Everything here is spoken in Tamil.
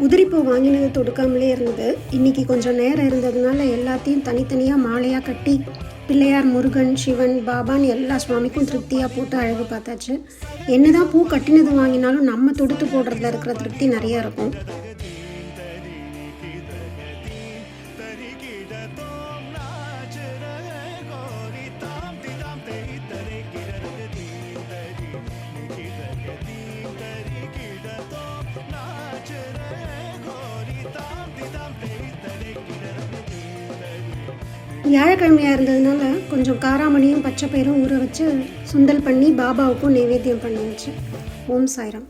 உதிரிப்பூ வாங்கினது தொடுக்காமலே இருந்தது. இன்றைக்கி கொஞ்சம் நேரம் இருந்ததுனால எல்லாத்தையும் தனித்தனியாக மாலையாக கட்டி பிள்ளையார், முருகன், சிவன், பாபான்னு எல்லா சுவாமிக்கும் திருப்தியாக போட்டு அழகு பார்த்தாச்சு. என்ன தான் பூ கட்டினது வாங்கினாலும் நம்ம தொடுத்து போடுறதுல இருக்கிற திருப்தி நிறையா இருக்கும். வியாழக்கிழமையாக இருந்ததுனால கொஞ்சம் காராமணியும் பச்சை பயிரும் ஊற வச்சு சுண்டல் பண்ணி பாபாவுக்கும் நைவேத்தியம் பண்ணியாச்சு. ஓம் சாய்ராம்.